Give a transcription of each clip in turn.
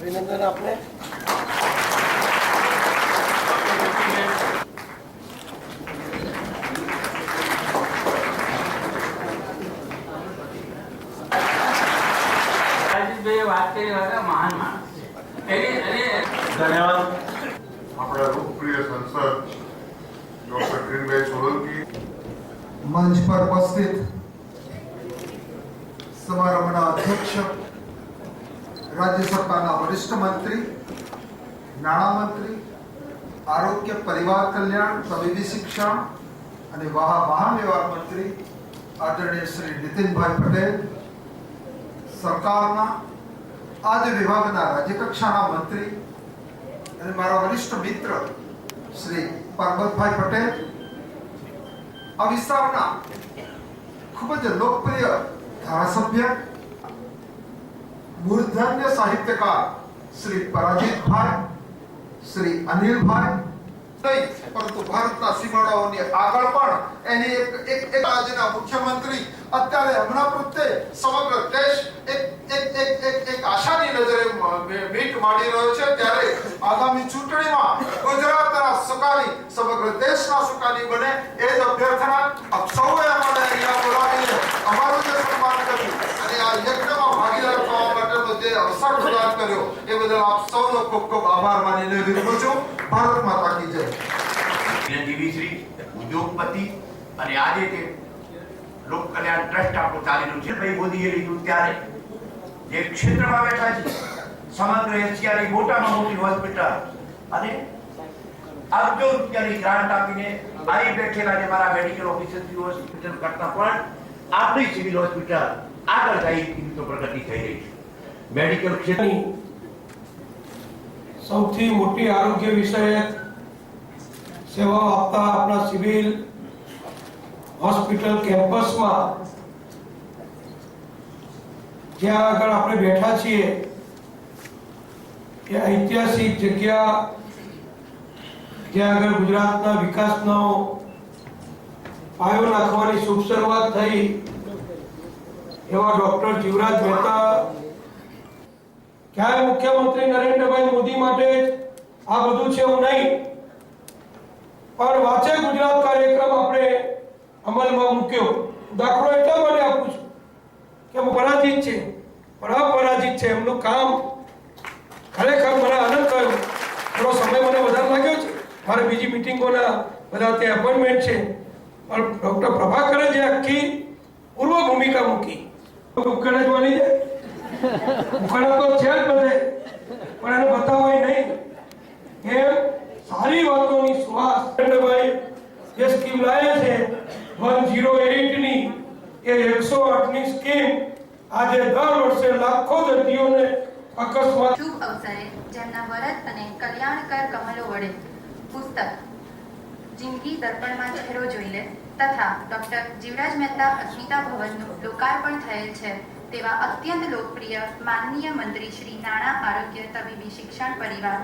अभिनंदन आपने। महान मानस धन्यवाद। अपना लोकप्रिय सांसद डॉक्टर किरण सोलंकी मंच पर उपस्थित समारंभना अध्यक्ष राज्य सरकारना वरिष्ठ मंत्री, नाणामंत्री, आरोग्य परिवार कल्याण, तबीबी शिक्षण અને વાહન વ્યવહાર મંત્રી આદરણીય શ્રી નીતિનભાઈ પટેલ, સરકારના આજ વિભાગના રાજ્યકક્ષાના મંત્રી અને મારા વરિષ્ઠ મિત્ર શ્રી પરબતભાઈ પટેલ, આ વિસ્તારના ખૂબ જ લોકપ્રિય ધારાસભ્ય, મૂર્ધન્ય સાહિત્યકાર શ્રી પરાજીતભાઈ, શ્રી અનિલભાઈ, પરંતુ ભારતના સીમાડાઓની આગળ પણ એની એક રાજ્યના મુખ્યમંત્રી અત્યારે હમણાં પ્રત્યે સમગ્ર દેશ એક આશાની નજરે મીટ માંડી રહ્યો છે, ત્યારે આગામી ચૂંટણીમાં ગુજરાતના સુકાની સમગ્ર દેશના સુકાની બને એ જ અભ્યર્થના આપ સૌએ અમને અહીંયા બોલાવીને અમારું જે સન્માન કર્યું અને આ યજ્ઞમાં ભાગીદાર થવા માટેનો જે અવસર પ્રદાન કર્યો એ બદલ આપ સૌનો ખૂબ ખૂબ આભાર માનીને વિરમું છું। ભારત માતા की जय। શ્રી ઉદ્યોગપતિ અને આજે તે લોક કલ્યાણ ટ્રસ્ટ આપણું ચાલી રહ્યું છે, ભાઈ મોદીએ લીધું ત્યારે જે ક્ષેત્રમાં બેઠા છે સમગ્ર એશિયાની મોટામાં મોટી હોસ્પિટલ અને અબજો રૂપિયાની ગ્રાન્ટ આપીને આવી બેઠેલા જે મારા મેડિકલ ઓફિસરથી હોસ્પિટલ કરતા પણ આપણી સિવિલ હોસ્પિટલ આગળ જઈ એવી તો પ્રગતિ થઈ રહી છે। મેડિકલ ક્ષેત્રની સૌથી મોટી આરોગ્ય વિષયક સેવાઓ આપતા આપણા સિવિલ હોસ્પિટલ કેમ્પસમાં જ્યાં આગળ આપણે બેઠા છીએ એ ઐતિહાસિક જગ્યા, જ્યાં આગળ ગુજરાતના વિકાસનો પાયો નાખવાની શુભ શરૂઆત થઈ એવા ડોક્ટર જીવરાજ મહેતા ક્યારે મુખ્યમંત્રી નરેન્દ્રભાઈ મોદી માટે આ બધું છે એવું નહીં, પણ વાંચે ગુજરાત કાર્યક્રમ આપણે અમલમાં મૂક્યો। દાખલો એટલા માટે આપું છું કે હું પરાજિત છે પણ અપરાજિત છે, એમનું કામ ખરેખર મને આનંદ થયો। થોડો સમય મને વધારે લાગ્યો છે, મારે બીજી મિટિંગોના બધા તે એપોઇન્ટમેન્ટ છે, પણ ડૉક્ટર પ્રભાકરે જે આખી પૂર્વ ભૂમિકા મૂકી ઉકેલ જ બની જાય ઉકેલ તો છે જ બધે, પણ એને બતાવાય નહીં એમ સારી વાતોની સુવાસ ભાઈ જે સ્કીમ લાવે છે 108 ની એ 108 ની સ્કીમ આજે દર વર્ષે લાખો દર્દીઓને અકસ્માત શુભ અવસરે જેમના વરદ અને કલ્યાણકર કમલો વડે પુસ્તક જિંદગી દર્પણમાં ચહેરો જોઈ લે તથા ડોક્ટર જીવરાજ મહેતા અસ્મિતા ભવનનું લોકાર્પણ થયેલ છે તેવા અત્યંત લોકપ્રિય માનનીય મંત્રી શ્રી નાણાં, આરોગ્ય, તબીબી શિક્ષણ, પરિવાર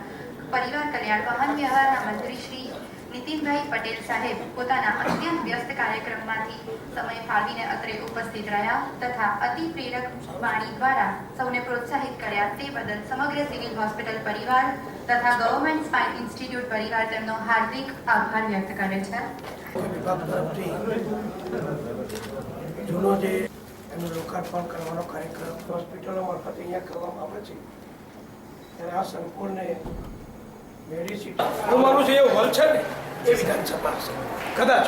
કલ્યાણ, વાહન વ્યવહારના મંત્રી શ્રી નીતિનભાઈ પટેલ સાહેબ પોતાના અત્યંત વ્યસ્ત કાર્યક્રમમાંથી સમય ફાળવીને અત્રે ઉપસ્થિત રહ્યા તથા અતિ પ્રેરક વાણી દ્વારા સૌને પ્રોત્સાહિત કર્યા તે બદલ સમગ્ર સિવિલ હોસ્પિટલ પરિવાર તથા ગવર્મેન્ટ સ્પાઇન ઇન્સ્ટિટ્યૂટ પરિવાર તેમનો હાર્દિક આભાર વ્યક્ત કરે છે। જૂનો જે એનું લોકાર્પણ કરવાનો કાર્યક્રમ હોસ્પિટલો મારફતે અહીંયા કરવામાં આવે છે ત્યારે આ સંકુલને મેડિસિન મારું જે હોલ છે ને એ વિધાનસભા છે કદાચ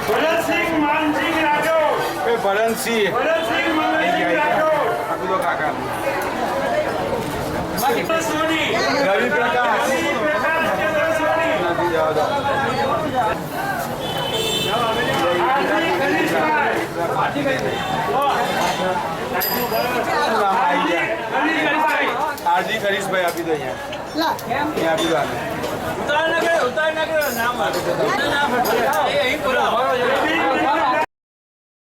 ભરતસિંહ માનસિંહ રાઠોડ, ભરતસિંહ માનસિંહ રાઠોડ, આપી દો કાકા, સોની, રવિ પ્રકાશ, ચંદ્ર સોની, આરજી ખરીશભાઈ આપી દો અહીંયા આપી દો ઉતાર ના કરો નામ